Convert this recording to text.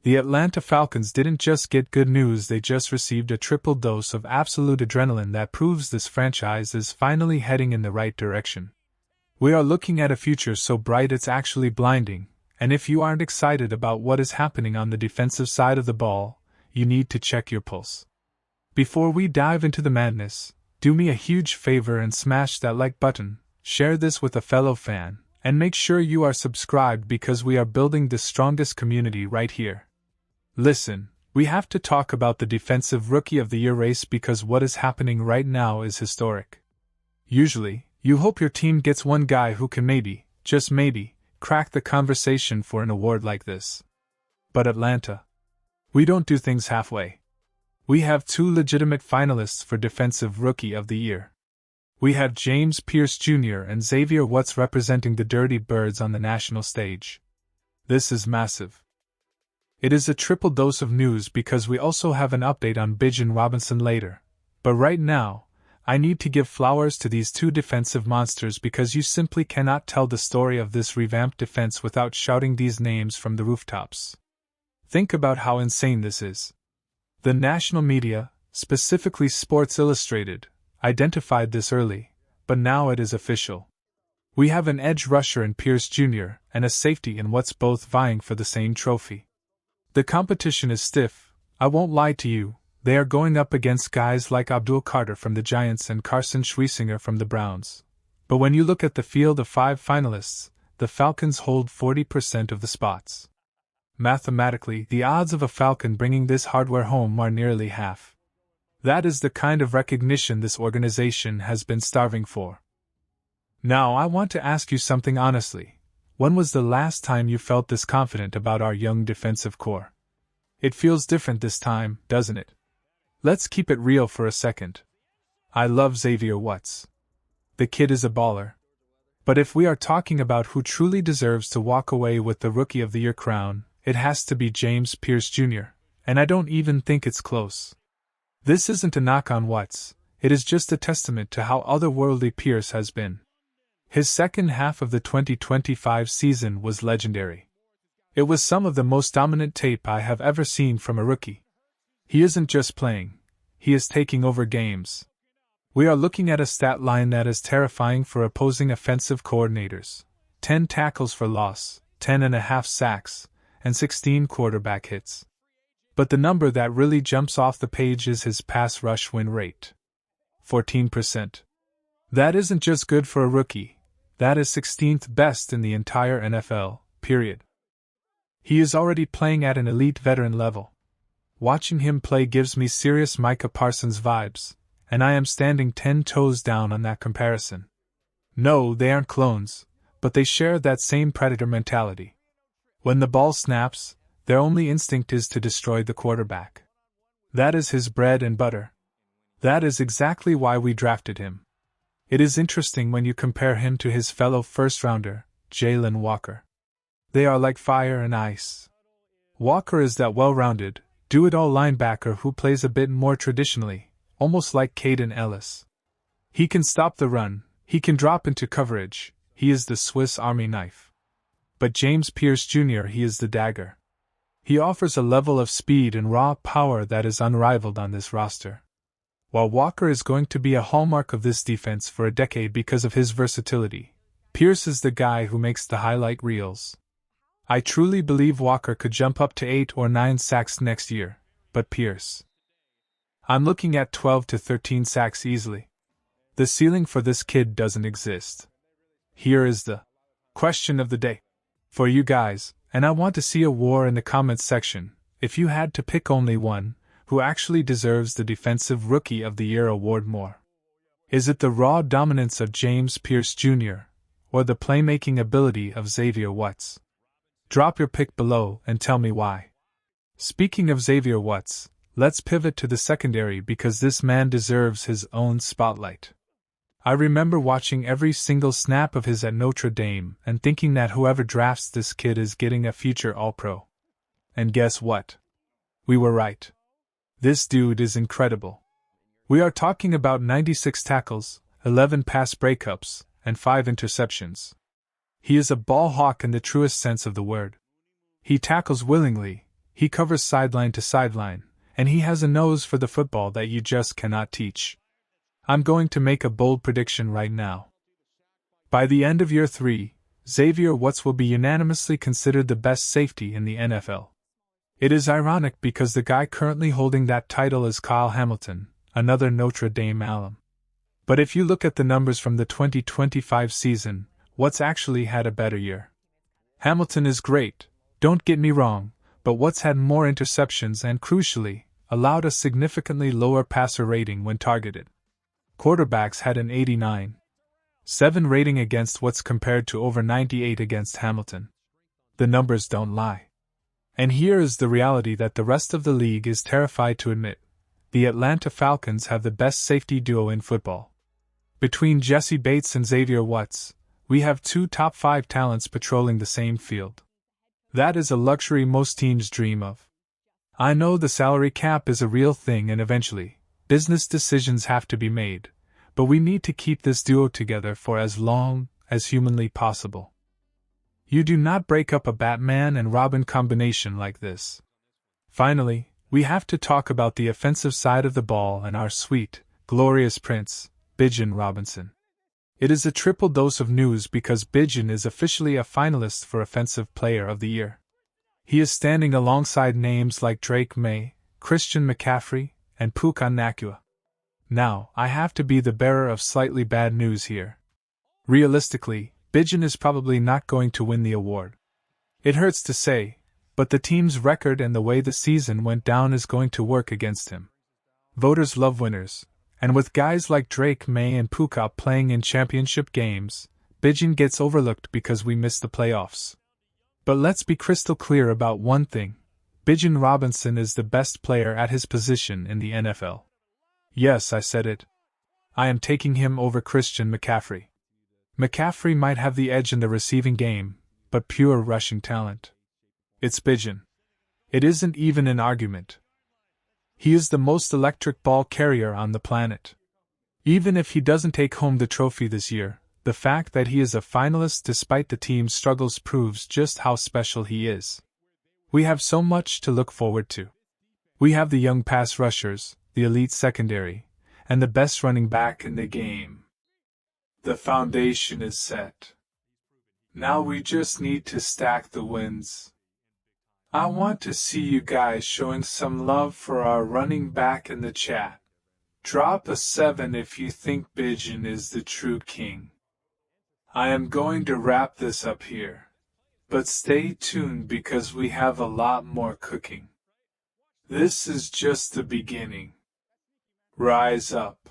The Atlanta Falcons didn't just get good news, they just received a triple dose of absolute adrenaline that proves this franchise is finally heading in the right direction. We are looking at a future so bright it's actually blinding, and if you aren't excited about what is happening on the defensive side of the ball, you need to check your pulse. Before we dive into the madness, do me a huge favor and smash that like button, share this with a fellow fan, and make sure you are subscribed because we are building the strongest community right here. Listen, we have to talk about the Defensive Rookie of the Year race because what is happening right now is historic. Usually, you hope your team gets one guy who can maybe, just maybe, crack the conversation for an award like this. But Atlanta, we don't do things halfway. We have two legitimate finalists for Defensive Rookie of the Year. We have James Pierce Jr. and Xavier Watts representing the Dirty Birds on the national stage. This is massive. It is a triple dose of news because we also have an update on Bijon Robinson later. But right now, I need to give flowers to these two defensive monsters because you simply cannot tell the story of this revamped defense without shouting these names from the rooftops. Think about how insane this is. The national media, specifically Sports Illustrated, identified this early, but now it is official. We have an edge rusher in Pierce Jr. and a safety in Watts both vying for the same trophy. The competition is stiff, I won't lie to you, they are going up against guys like Abdul Carter from the Giants and Carson Schwesinger from the Browns. But when you look at the field of 5 finalists, the Falcons hold 40% of the spots. Mathematically, the odds of a Falcon bringing this hardware home are nearly half. That is the kind of recognition this organization has been starving for. Now I want to ask you something honestly. When was the last time you felt this confident about our young defensive core? It feels different this time, doesn't it? Let's keep it real for a second. I love Xavier Watts. The kid is a baller. But if we are talking about who truly deserves to walk away with the Rookie of the Year crown, it has to be James Pierce Jr., and I don't even think it's close. This isn't a knock on Watts, it is just a testament to how otherworldly Pierce has been. His second half of the 2025 season was legendary. It was some of the most dominant tape I have ever seen from a rookie. He isn't just playing, he is taking over games. We are looking at a stat line that is terrifying for opposing offensive coordinators. 10 tackles for loss, 10.5 sacks, and 16 quarterback hits. But the number that really jumps off the page is his pass rush win rate. 14%. That isn't just good for a rookie. That is 16th best in the entire NFL, period. He is already playing at an elite veteran level. Watching him play gives me serious Micah Parsons vibes, and I am standing 10 toes down on that comparison. No, they aren't clones, but they share that same predator mentality. When the ball snaps, their only instinct is to destroy the quarterback. That is his bread and butter. That is exactly why we drafted him. It is interesting when you compare him to his fellow first-rounder, Jalen Walker. They are like fire and ice. Walker is that well-rounded, do-it-all linebacker who plays a bit more traditionally, almost like Caden Ellis. He can stop the run, he can drop into coverage, he is the Swiss Army knife. But James Pierce Jr., he is the dagger. He offers a level of speed and raw power that is unrivaled on this roster. While Walker is going to be a hallmark of this defense for a decade because of his versatility, Pierce is the guy who makes the highlight reels. I truly believe Walker could jump up to 8 or 9 sacks next year, but Pierce, I'm looking at 12 to 13 sacks easily. The ceiling for this kid doesn't exist. Here is the question of the day for you guys, and I want to see a war in the comments section. If you had to pick only one, who actually deserves the Defensive Rookie of the Year award more? Is it the raw dominance of James Pierce Jr., or the playmaking ability of Xavier Watts? Drop your pick below and tell me why. Speaking of Xavier Watts, let's pivot to the secondary because this man deserves his own spotlight. I remember watching every single snap of his at Notre Dame and thinking that whoever drafts this kid is getting a future All-Pro. And guess what? We were right. This dude is incredible. We are talking about 96 tackles, 11 pass breakups, and 5 interceptions. He is a ball hawk in the truest sense of the word. He tackles willingly, He covers sideline to sideline, and he has a nose for the football that you just cannot teach. I'm going to make a bold prediction right now. By the end of year 3, Xavier Watts will be unanimously considered the best safety in the NFL. It is ironic because the guy currently holding that title is Kyle Hamilton, another Notre Dame alum. But if you look at the numbers from the 2025 season, Watts actually had a better year. Hamilton is great, don't get me wrong, but Watts had more interceptions and, crucially, allowed a significantly lower passer rating when targeted. Quarterbacks had an 89.7 rating against Watts compared to over 98 against Hamilton. The numbers don't lie. And here is the reality that the rest of the league is terrified to admit. The Atlanta Falcons have the best safety duo in football. Between Jessie Bates and Xavier Watts, we have 2 top 5 talents patrolling the same field. That is a luxury most teams dream of. I know the salary cap is a real thing and eventually, business decisions have to be made, but we need to keep this duo together for as long as humanly possible. You do not break up a Batman and Robin combination like this. Finally, we have to talk about the offensive side of the ball and our sweet, glorious prince, Bijon Robinson. It is a triple dose of news because Bijan is officially a finalist for Offensive Player of the Year. He is standing alongside names like Drake May, Christian McCaffrey, and Puka Nacua. Now, I have to be the bearer of slightly bad news here. Realistically, Bijan is probably not going to win the award. It hurts to say, but the team's record and the way the season went down is going to work against him. Voters love winners, and with guys like Drake May and Puka playing in championship games, Bijan gets overlooked because we missed the playoffs. But let's be crystal clear about one thing. Bijon Robinson is the best player at his position in the NFL. Yes, I said it. I am taking him over Christian McCaffrey. McCaffrey might have the edge in the receiving game, but pure rushing talent. It's Bijan. It isn't even an argument. He is the most electric ball carrier on the planet. Even if he doesn't take home the trophy this year, the fact that he is a finalist despite the team's struggles proves just how special he is. We have so much to look forward to. We have the young pass rushers, the elite secondary, and the best running back in the game. The foundation is set. Now we just need to stack the wins. I want to see you guys showing some love for our running back in the chat. Drop a 7 if you think Bijan is the true king. I am going to wrap this up here, but stay tuned because we have a lot more cooking. This is just the beginning. Rise up.